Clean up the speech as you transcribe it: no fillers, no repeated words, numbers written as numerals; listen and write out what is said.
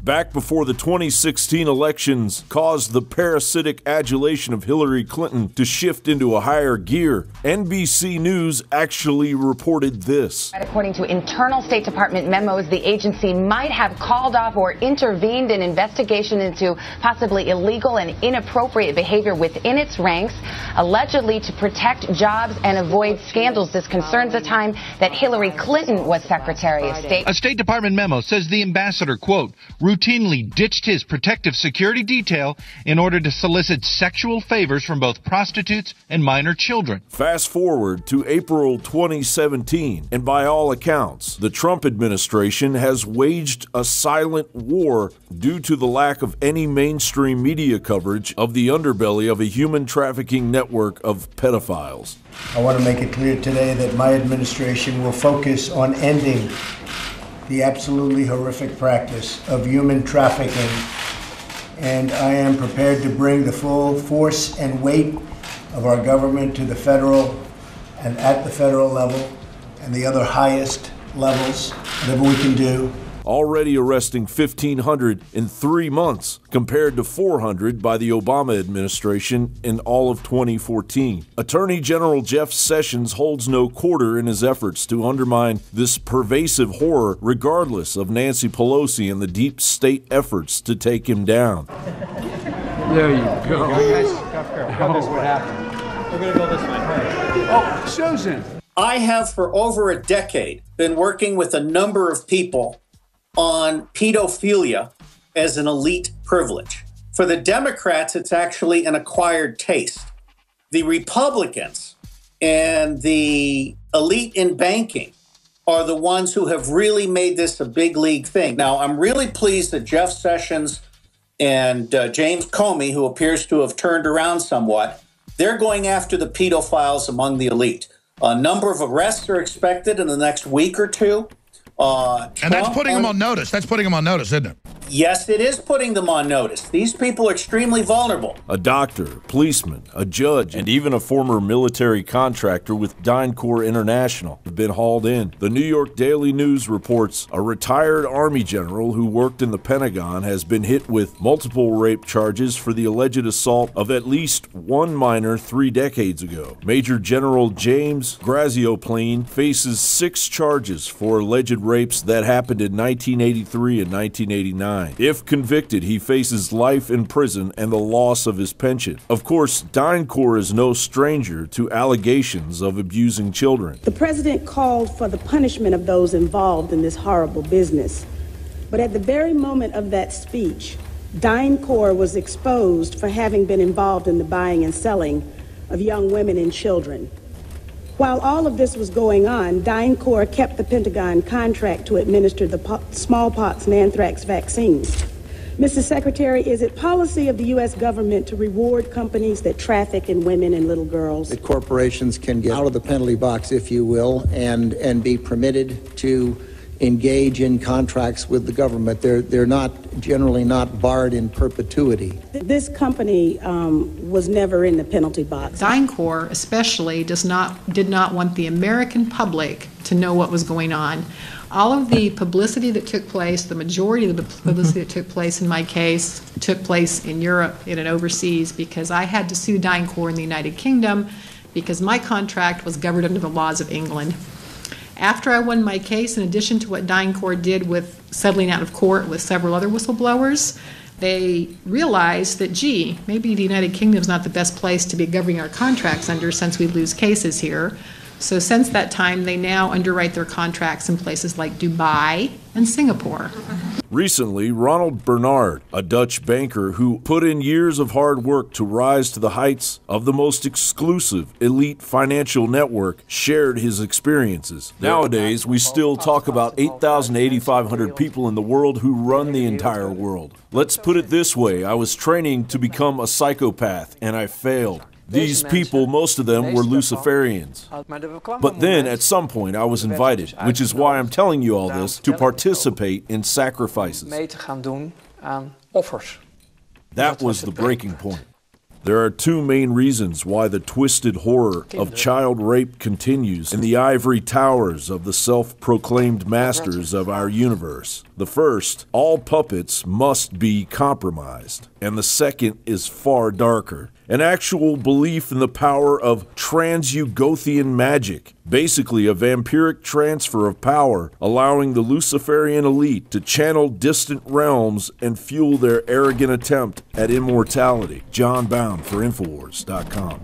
back before the 2016 elections caused the parasitic adulation of Hillary Clinton to shift into a higher gear, NBC News actually reported this. According to internal State Department memos, the agency might have called off or intervened in investigation into possibly illegal and inappropriate behavior within its ranks, allegedly to protect jobs and avoid scandals. This concerns the time that Hillary Clinton was Secretary of State. A State Department memo says the ambassador, quote, routinely ditched his protective security detail in order to solicit sexual favors from both prostitutes and minor children. Fast forward to April 2017, and by all accounts, the Trump administration has waged a silent war due to the lack of any mainstream media coverage of the underbelly of a human trafficking network of pedophiles. I want to make it clear today that my administration will focus on ending the absolutely horrific practice of human trafficking, and I am prepared to bring the full force and weight of our government to the federal and at the federal level and the other highest levels, whatever we can do. Already arresting 1,500 in 3 months, compared to 400 by the Obama administration in all of 2014. Attorney General Jeff Sessions holds no quarter in his efforts to undermine this pervasive horror, regardless of Nancy Pelosi and the deep state efforts to take him down. There you go. This would happen. We're going to go this way. Oh, Susan. I have for over a decade been working with a number of people on pedophilia as an elite privilege. For the Democrats, it's actually an acquired taste. The Republicans and the elite in banking are the ones who have really made this a big league thing. Now, I'm really pleased that Jeff Sessions and James Comey, who appears to have turned around somewhat, they're going after the pedophiles among the elite. A number of arrests are expected in the next week or two. And that's putting them on notice. That's putting them on notice, isn't it? Yes, it is putting them on notice. These people are extremely vulnerable. A doctor, policeman, a judge, and even a former military contractor with Dyncorp International have been hauled in. The New York Daily News reports a retired Army general who worked in the Pentagon has been hit with multiple rape charges for the alleged assault of at least one minor 3 decades ago. Major General James Grazioplene faces 6 charges for alleged rapes that happened in 1983 and 1989. If convicted, he faces life in prison and the loss of his pension. Of course, Dyncorp is no stranger to allegations of abusing children. The president called for the punishment of those involved in this horrible business. But at the very moment of that speech, Dyncorp was exposed for having been involved in the buying and selling of young women and children. While all of this was going on, Dyncorp kept the Pentagon contract to administer the smallpox and anthrax vaccines. Mr. Secretary, is it policy of the U.S. government to reward companies that traffic in women and little girls? The corporations can get out of the penalty box, if you will, and be permitted to engage in contracts with the government. They're not generally not barred in perpetuity. This company was never in the penalty box. Dyncorp especially did not want the American public to know what was going on. All of the publicity that took place, the majority of the publicity that took place in my case, took place in Europe and overseas, because I had to sue Dyncorp in the United Kingdom because my contract was governed under the laws of England. After I won my case, in addition to what Dyncorp did with settling out of court with several other whistleblowers, they realized that, gee, maybe the United Kingdom is not the best place to be governing our contracts under since we lose cases here. So since that time, they now underwrite their contracts in places like Dubai and Singapore. Recently, Ronald Bernard, a Dutch banker who put in years of hard work to rise to the heights of the most exclusive elite financial network, shared his experiences. Nowadays, we still talk about 8,000 to 8,500 people in the world who run the entire world. Let's put it this way, I was training to become a psychopath, and I failed. These people, most of them, were Luciferians. But then, at some point, I was invited, which is why I'm telling you all this, to participate in sacrifices. That was the breaking point. There are 2 main reasons why the twisted horror of child rape continues in the ivory towers of the self-proclaimed masters of our universe. The first, all puppets must be compromised. And the second is far darker. An actual belief in the power of transugothian magic, basically a vampiric transfer of power, allowing the Luciferian elite to channel distant realms and fuel their arrogant attempt at immortality. John Bound for Infowars.com.